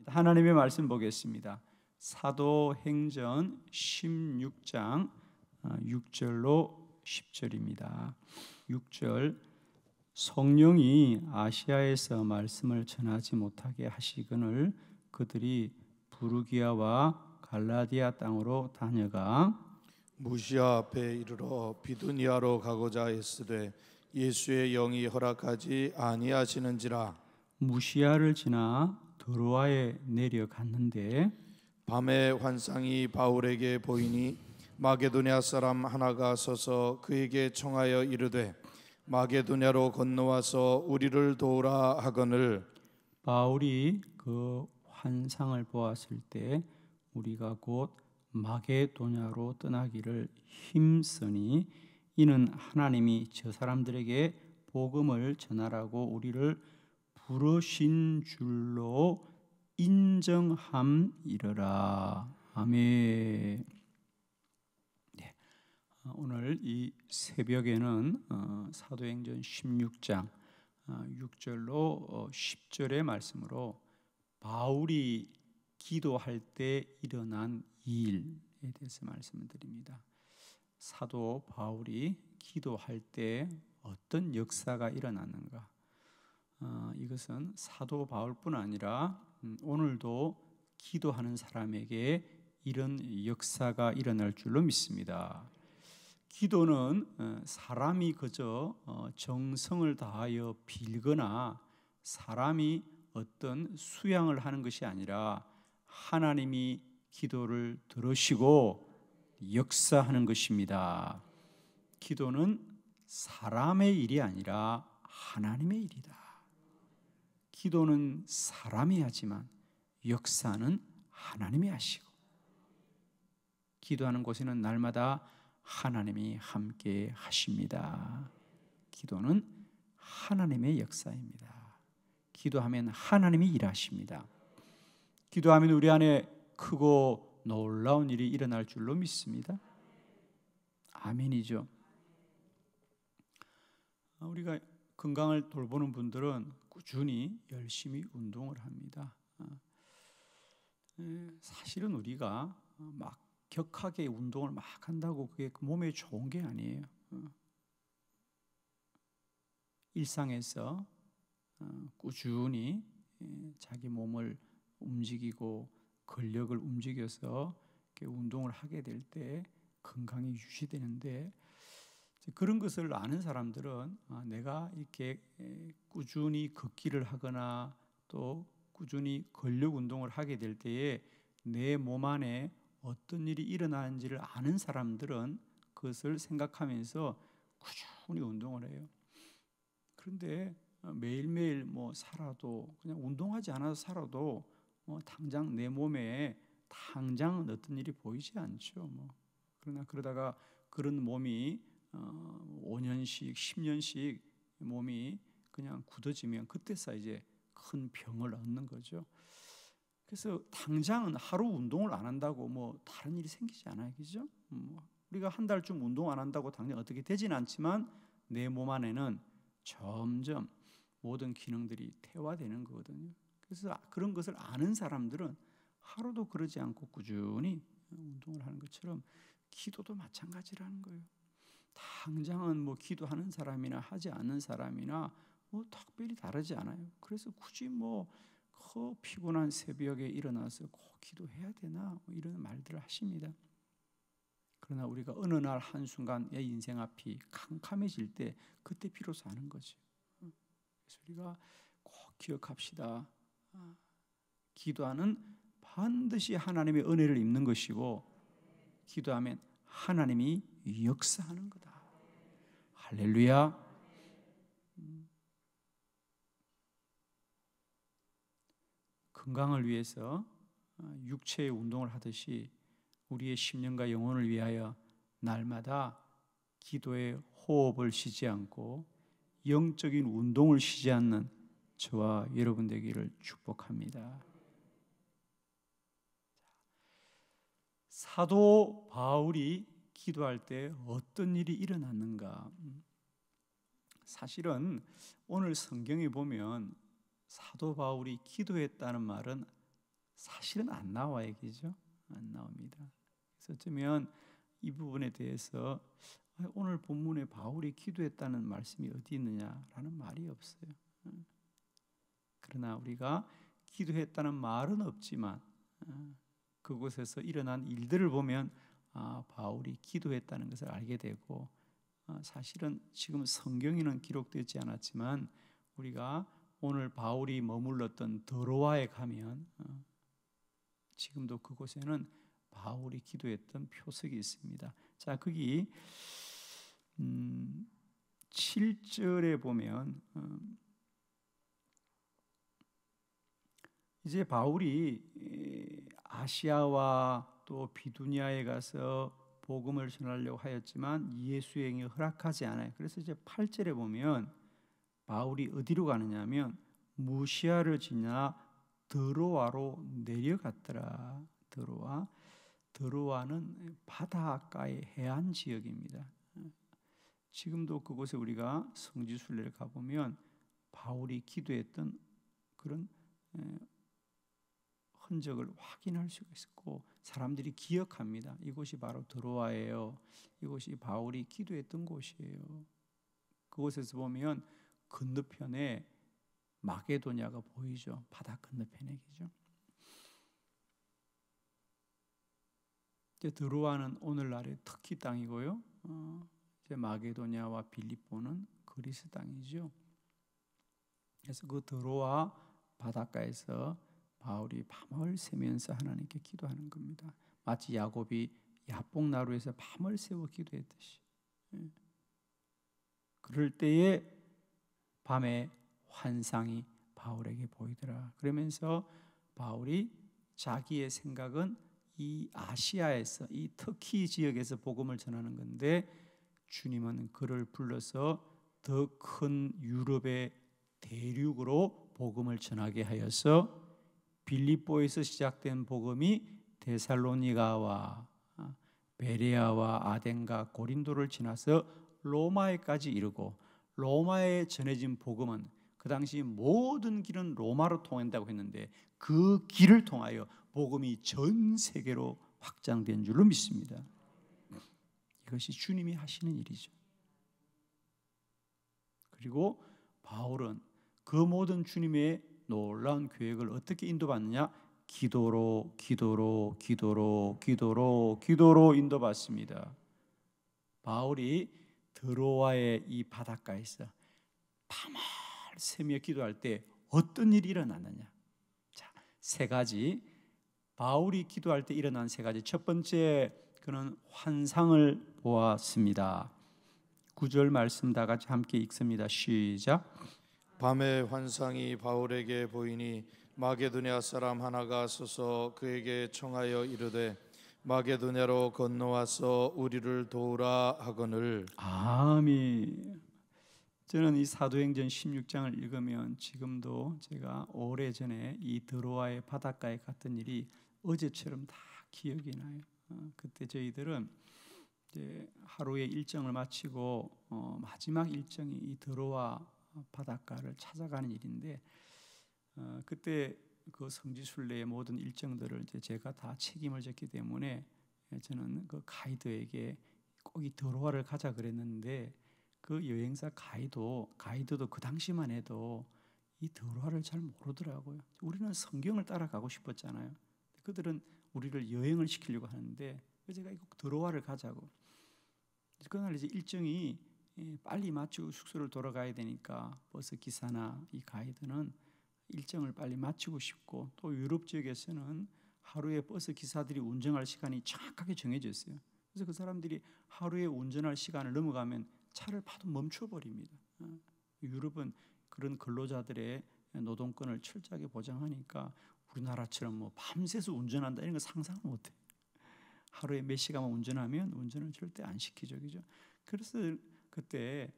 하나님의 말씀 보겠습니다. 사도행전 16장 6절로 10절입니다. 6절 성령이 아시아에서 말씀을 전하지 못하게 하시거늘 그들이 부르기아와 갈라디아 땅으로 다녀가 무시아 앞에 이르러 비두니아로 가고자 했으되 예수의 영이 허락하지 아니하시는지라. 무시아를 지나 드로아에 내려갔는데 밤에 환상이 바울에게 보이니 마게도냐 사람 하나가 서서 그에게 청하여 이르되 마게도냐로 건너와서 우리를 도우라 하거늘. 바울이 그 환상을 보았을 때 우리가 곧 마게도냐로 떠나기를 힘쓰니 이는 하나님이 저 사람들에게 복음을 전하라고 우리를 부르신 줄로 인정함이러라. 아멘. 네. 오늘 이 새벽에는 사도행전 16장 6절로 10절의 말씀으로 바울이 기도할 때 일어난 일에 대해서 말씀을 드립니다. 사도 바울이 기도할 때 어떤 역사가 일어났는가? 이것은 사도 바울뿐 아니라 오늘도 기도하는 사람에게 이런 역사가 일어날 줄로 믿습니다. 기도는 사람이 그저 정성을 다하여 빌거나 사람이 어떤 수양을 하는 것이 아니라 하나님이 기도를 들으시고 역사하는 것입니다. 기도는 사람의 일이 아니라 하나님의 일이다. 기도는 사람이 하지만 역사는 하나님이 하시고 기도하는 곳에는 날마다 하나님이 함께 하십니다. 기도는 하나님의 역사입니다. 기도하면 하나님이 일하십니다. 기도하면 우리 안에 크고 놀라운 일이 일어날 줄로 믿습니다. 아멘이죠. 우리가 건강을 돌보는 분들은 꾸준히 열심히 운동을 합니다. 사실은 우리가 막 격하게 운동을 막 한다고 그게 몸에 좋은 게 아니에요. 일상에서 꾸준히 자기 몸을 움직이고 근력을 움직여서 이렇게 운동을 하게 될 때 건강이 유지되는데 그런 것을 아는 사람들은 내가 이렇게 꾸준히 걷기를 하거나 또 꾸준히 근력 운동을 하게 될 때에 내 몸 안에 어떤 일이 일어나는지를 아는 사람들은 그것을 생각하면서 꾸준히 운동을 해요. 그런데 매일매일 살아도 그냥 운동하지 않아서 살아도 당장 내 몸에 당장 어떤 일이 보이지 않죠. 그러나 그러다가 그런 몸이 5년씩 10년씩 몸이 그냥 굳어지면 그때서 이제 큰 병을 얻는 거죠. 그래서 당장은 하루 운동을 안 한다고 다른 일이 생기지 않아요, 그죠? 우리가 한 달쯤 운동 안 한다고 당장 어떻게 되지는 않지만 내 몸 안에는 점점 모든 기능들이 퇴화되는 거거든요. 그래서 그런 것을 아는 사람들은 하루도 그러지 않고 꾸준히 운동을 하는 것처럼 기도도 마찬가지라는 거예요. 당장은 기도하는 사람이나 하지 않는 사람이나 특별히 다르지 않아요. 그래서 굳이 그 피곤한 새벽에 일어나서 꼭 기도해야 되나 이런 말들을 하십니다. 그러나 우리가 어느 날 한순간 내 인생 앞이 캄캄해질 때 그때 비로소 아는 거죠. 그래서 우리가 꼭 기억합시다. 기도하는 반드시 하나님의 은혜를 입는 것이고 기도하면 하나님이 역사하는 거다. 할렐루야. 건강을 위해서 육체의 운동을 하듯이 우리의 심령과 영혼을 위하여 날마다 기도의 호흡을 쉬지 않고 영적인 운동을 쉬지 않는 저와 여러분 되기를 축복합니다. 사도 바울이 기도할 때 어떤 일이 일어났는가? 사실은 오늘 성경에 보면 사도 바울이 기도했다는 말은 사실은 안 나와 얘기죠. 안 나옵니다. 그래서 어쩌면 이 부분에 대해서 오늘 본문에 바울이 기도했다는 말씀이 어디 있느냐라는 말이 없어요. 그러나 우리가 기도했다는 말은 없지만 그곳에서 일어난 일들을 보면 바울이 기도했다는 것을 알게 되고, 사실은 지금 성경에는 기록되지 않았지만 우리가 오늘 바울이 머물렀던 드로아에 가면 지금도 그곳에는 바울이 기도했던 표석이 있습니다. 자, 거기 7절에 보면 이제 바울이 아시아와 또 비두니아에 가서 복음을 전하려고 하였지만 예수의 영이 허락하지 않아요. 그래서 이제 8절에 보면 바울이 어디로 가느냐면 무시아를 지나 드로아로 내려갔더라. 드로아는 바닷가의 해안 지역입니다. 지금도 그곳에 우리가 성지순례를 가보면 바울이 기도했던 그런 흔적을 확인할 수가 있고 사람들이 기억합니다. 이곳이 바로 드로아예요. 이곳이 바울이 기도했던 곳이에요. 그곳에서 보면 건너편에 마게도냐가 보이죠. 바다 건너편이죠. 드로아는 오늘날의 터키 땅이고요. 이제 마게도냐와 빌립보는 그리스 땅이죠. 그래서 그 드로아 바닷가에서 바울이 밤을 새면서 하나님께 기도하는 겁니다. 마치 야곱이 야복나루에서 밤을 새워 기도했듯이. 그럴 때에 밤에 환상이 바울에게 보이더라. 그러면서 바울이 자기의 생각은 이 아시아에서, 이 터키 지역에서 복음을 전하는 건데 주님은 그를 불러서 더 큰 유럽의 대륙으로 복음을 전하게 하여서 빌립보에서 시작된 복음이 데살로니가와 베레아와 아덴과 고린도를 지나서 로마에까지 이르고, 로마에 전해진 복음은 그 당시 모든 길은 로마로 통한다고 했는데 그 길을 통하여 복음이 전 세계로 확장된 줄로 믿습니다. 이것이 주님이 하시는 일이죠. 그리고 바울은 그 모든 주님의 놀라운 계획을 어떻게 인도받느냐? 기도로 인도받습니다. 바울이 드로아의 이 바닷가에서 밤을 새며 기도할 때 어떤 일이 일어났느냐? 자, 세 가지. 바울이 기도할 때 일어난 세 가지. 첫 번째, 그는 환상을 보았습니다. 9절 말씀 다 같이 함께 읽습니다. 시작. 밤에 환상이 바울에게 보이니 마게도냐 사람 하나가 서서 그에게 청하여 이르되 마게도냐로 건너와서 우리를 도우라 하거늘. 아멘. 저는 이 사도행전 16장을 읽으면 지금도 제가 오래전에 이 드로아의 바닷가에 갔던 일이 어제처럼 다 기억이 나요. 그때 저희들은 이제 하루의 일정을 마치고 마지막 일정이 이 드로아 바닷가를 찾아가는 일인데, 그때 그 성지순례의 모든 일정들을 이제 제가 다 책임을 졌기 때문에 저는 그 가이드에게 꼭 이 드로아를 가자 그랬는데 그 여행사 가이드도 그 당시만 해도 이 드로아를 잘 모르더라고요. 우리는 성경을 따라가고 싶었잖아요. 그들은 우리를 여행을 시키려고 하는데 제가 꼭 드로아를 가자고. 그날 이제 일정이 빨리 마치고 숙소를 돌아가야 되니까 버스 기사나 이 가이드는 일정을 빨리 마치고 싶고, 또 유럽 지역에서는 하루에 버스 기사들이 운전할 시간이 정확하게 정해져 있어요. 그래서 그 사람들이 하루에 운전할 시간을 넘어가면 차를 파도 멈춰버립니다. 유럽은 그런 근로자들의 노동권을 철저하게 보장하니까 우리나라처럼 뭐 밤새서 운전한다 이런 거 상상을 못해요. 하루에 몇 시간만 운전하면 운전을 절대 안 시키죠, 그죠? 그래서 그때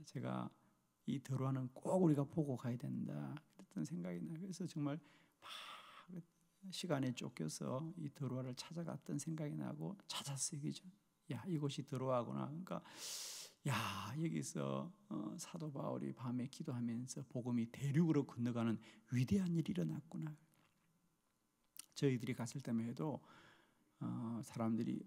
제가 이 드로아는 꼭 우리가 보고 가야 된다 그랬던 생각이 나요. 그래서 정말 막 시간에 쫓겨서 이 드로아를 찾아갔던 생각이 나고 찾았어요, 그죠? 야, 이곳이 드로아구나. 그러니까 야, 여기서 사도 바울이 밤에 기도하면서 복음이 대륙으로 건너가는 위대한 일이 일어났구나. 저희들이 갔을 때만 해도 사람들이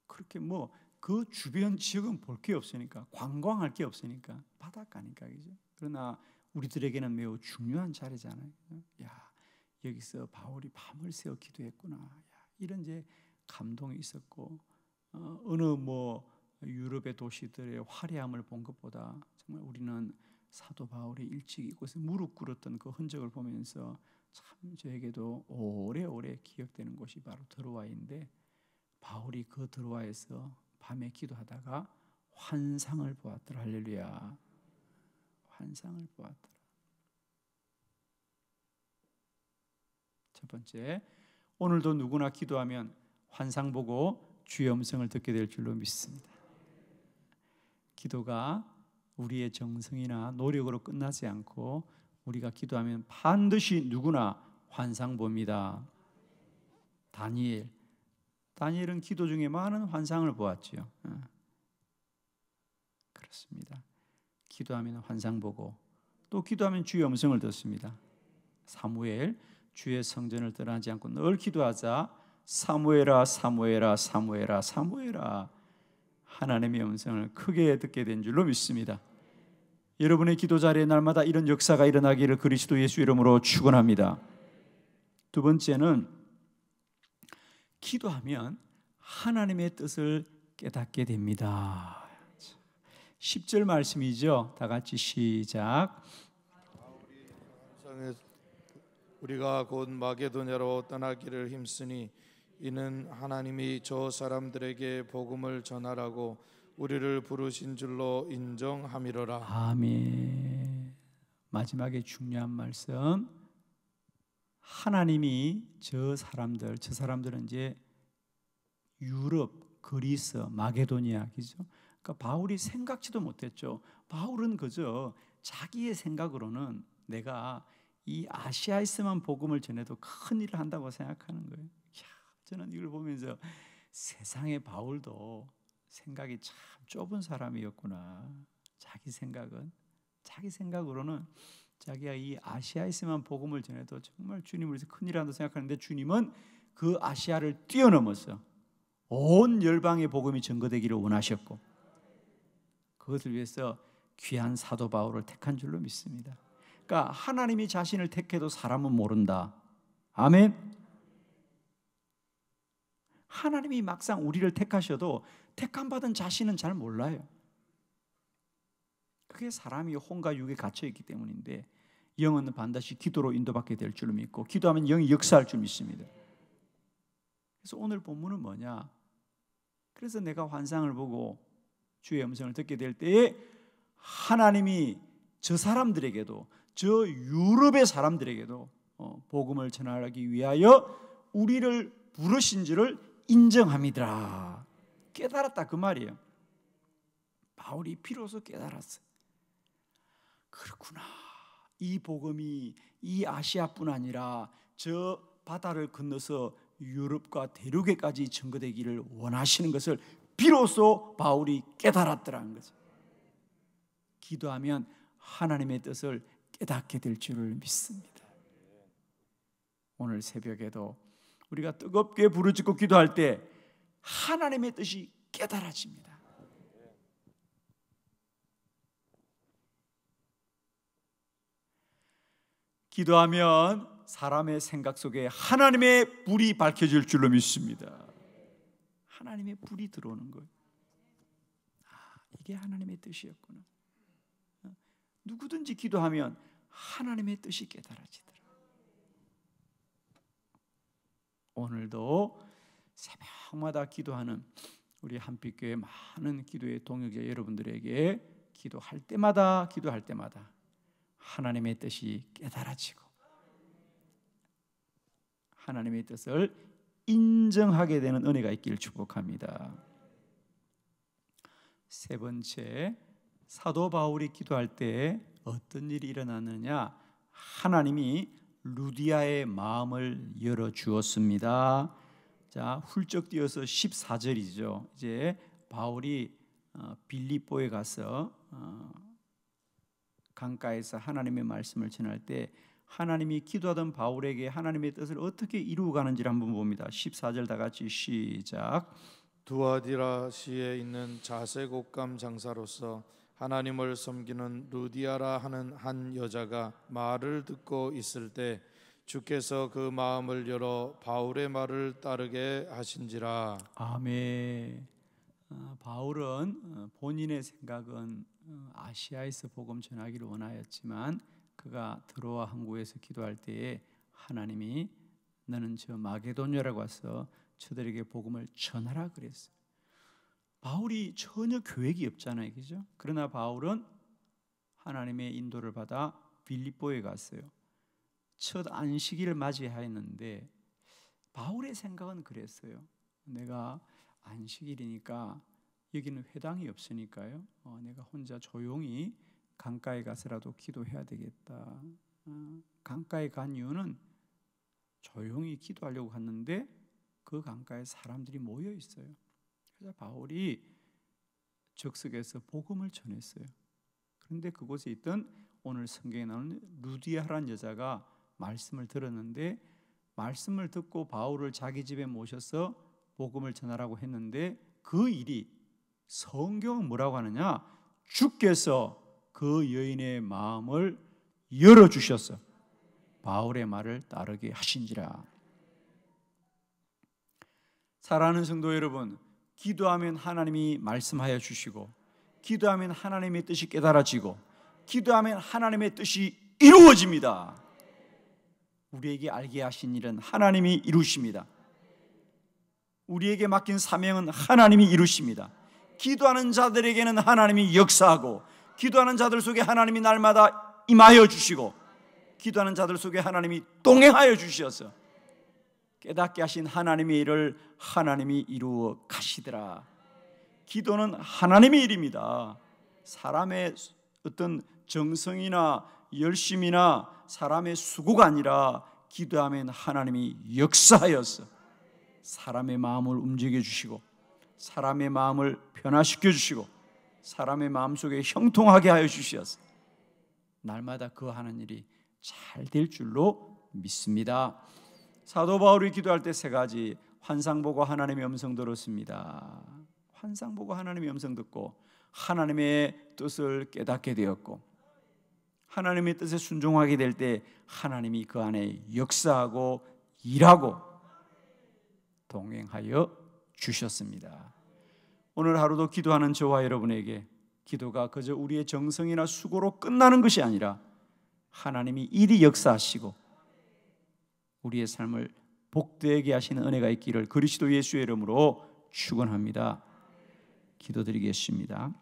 그렇게 뭐 그 주변 지역은 볼 게 없으니까, 관광할 게 없으니까 바닷가니까, 그죠? 그러나 우리들에게는 매우 중요한 자리잖아요. 야, 여기서 바울이 밤을 새워 기도했구나. 야, 이런 이제 감동이 있었고, 어느 뭐 유럽의 도시들의 화려함을 본 것보다 정말 우리는 사도 바울이 일찍 이곳에 무릎 꿇었던 그 흔적을 보면서 참 저에게도 오래오래 기억되는 곳이 바로 드로아인데, 바울이 그 드로아에서 밤에 기도하다가 환상을 보았더라. 할렐루야. 환상을 보았더라. 첫 번째, 오늘도 누구나 기도하면 환상 보고 주의 음성을 듣게 될 줄로 믿습니다. 기도가 우리의 정성이나 노력으로 끝나지 않고 우리가 기도하면 반드시 누구나 환상 봅니다. 다니엘은 기도 중에 많은 환상을 보았지요. 그렇습니다. 기도하면 환상 보고 또 기도하면 주의 음성을 듣습니다. 사무엘, 주의 성전을 떠나지 않고 늘 기도하자. 사무엘아 사무엘아 사무엘아 사무엘아, 하나님의 음성을 크게 듣게 된 줄로 믿습니다. 여러분의 기도 자리에 날마다 이런 역사가 일어나기를 그리스도 예수 이름으로 축원합니다. 두 번째는 기도하면 하나님의 뜻을 깨닫게 됩니다. 10절 말씀이죠. 다 같이 시작. 우리가 곧 마게도냐로 떠나기를 힘쓰니 이는 하나님이 저 사람들에게 복음을 전하라고 우리를 부르신 줄로 인정함이로라. 아멘. 마지막에 중요한 말씀. 하나님이 저 사람들은 이제 유럽, 그리스, 마게도니아, 그죠? 그러니까 바울이 생각지도 못했죠. 바울은 그저 자기의 생각으로는 내가 이 아시아에서만 복음을 전해도 큰 일을 한다고 생각하는 거예요. 저는 이걸 보면서 세상의 바울도 생각이 참 좁은 사람이었구나. 자기 생각으로는 자기가 이 아시아에서만 복음을 전해도 정말 주님을 위해서 큰일을 한다고 생각하는데, 주님은 그 아시아를 뛰어넘어서 온 열방의 복음이 전거되기를 원하셨고, 그것을 위해서 귀한 사도 바울을 택한 줄로 믿습니다. 그러니까 하나님이 자신을 택해도 사람은 모른다. 아멘. 하나님이 막상 우리를 택하셔도 택함받은 자신은 잘 몰라요. 그게 사람이 혼과 육에 갇혀 있기 때문인데, 영은 반드시 기도로 인도받게 될 줄 믿고, 기도하면 영이 역사할 줄 믿습니다. 그래서 오늘 본문은 뭐냐? 그래서 내가 환상을 보고 주의 음성을 듣게 될 때에 하나님이 저 사람들에게도, 저 유럽의 사람들에게도 복음을 전하기 위하여 우리를 부르신 줄을 인정함이더라. 깨달았다 그 말이에요. 바울이 비로소 깨달았어. 그렇구나. 이 복음이 이 아시아뿐 아니라 저 바다를 건너서 유럽과 대륙에까지 전거되기를 원하시는 것을 비로소 바울이 깨달았더라는 거죠. 기도하면 하나님의 뜻을 깨닫게 될 줄을 믿습니다. 오늘 새벽에도 우리가 뜨겁게 부르짖고 기도할 때 하나님의 뜻이 깨달아집니다. 기도하면 사람의 생각 속에 하나님의 불이 밝혀질 줄로 믿습니다. 하나님의 불이 들어오는 거예요. 이게 하나님의 뜻이었구나. 누구든지 기도하면 하나님의 뜻이 깨달아지더라. 오늘도 새벽마다 기도하는 우리 한빛교회 많은 기도의 동역자 여러분들에게 기도할 때마다 하나님의 뜻이 깨달아지고 하나님의 뜻을 인정하게 되는 은혜가 있기를 축복합니다. 세 번째, 사도 바울이 기도할 때 어떤 일이 일어나느냐? 하나님이 루디아의 마음을 열어주었습니다. 자, 훌쩍 뛰어서 14절이죠. 이제 바울이 빌립보에 가서 강가에서 하나님의 말씀을 전할 때 하나님이 기도하던 바울에게 하나님의 뜻을 어떻게 이루어가는지를 한번 봅니다. 14절 다 같이 시작. 두아디라시에 있는 자색옷감 장사로서 하나님을 섬기는 루디아라 하는 한 여자가 말을 듣고 있을 때 주께서 그 마음을 열어 바울의 말을 따르게 하신지라. 아멘. 바울은 본인의 생각은 아시아에서 복음 전하기를 원하였지만 그가 드로아 항구에서 기도할 때에 하나님이 너는 저 마게도냐라고 와서 저들에게 복음을 전하라 그랬어요. 바울이 전혀 계획이 없잖아요, 그죠? 그러나 바울은 하나님의 인도를 받아 빌립보에 갔어요. 첫 안식일을 맞이하였는데 바울의 생각은 그랬어요. 내가 안식일이니까 여기는 회당이 없으니까요. 내가 혼자 조용히 강가에 가서라도 기도해야 되겠다. 강가에 간 이유는 조용히 기도하려고 갔는데 그 강가에 사람들이 모여 있어요. 그래서 바울이 적석에서 복음을 전했어요. 그런데 그곳에 있던 오늘 성경에 나오는 루디아라는 여자가 말씀을 들었는데 말씀을 듣고 바울을 자기 집에 모셔서 복음을 전하라고 했는데 그 일이 성경은 뭐라고 하느냐? 주께서 그 여인의 마음을 열어주셔서 바울의 말을 따르게 하신지라. 사랑하는 성도 여러분, 기도하면 하나님이 말씀하여 주시고 기도하면 하나님의 뜻이 깨달아지고 기도하면 하나님의 뜻이 이루어집니다. 우리에게 알게 하신 일은 하나님이 이루십니다. 우리에게 맡긴 사명은 하나님이 이루십니다. 기도하는 자들에게는 하나님이 역사하고 기도하는 자들 속에 하나님이 날마다 임하여 주시고 기도하는 자들 속에 하나님이 동행하여 주셔서 깨닫게 하신 하나님의 일을 하나님이 이루어 가시더라. 기도는 하나님의 일입니다. 사람의 어떤 정성이나 열심이나 사람의 수고가 아니라 기도하면 하나님이 역사하여서 사람의 마음을 움직여 주시고 사람의 마음을 변화시켜 주시고 사람의 마음속에 형통하게 하여 주시어서 날마다 그 하는 일이 잘 될 줄로 믿습니다. 사도 바울이 기도할 때 세 가지. 환상 보고 하나님의 음성 들었습니다. 환상 보고 하나님의 음성 듣고 하나님의 뜻을 깨닫게 되었고 하나님의 뜻에 순종하게 될 때 하나님이 그 안에 역사하고 일하고 동행하여 주셨습니다. 오늘 하루도 기도하는 저와 여러분에게 기도가 그저 우리의 정성이나 수고로 끝나는 것이 아니라 하나님이 일이 역사하시고 우리의 삶을 복되게 하시는 은혜가 있기를 그리스도 예수의 이름으로 축원합니다. 기도드리겠습니다.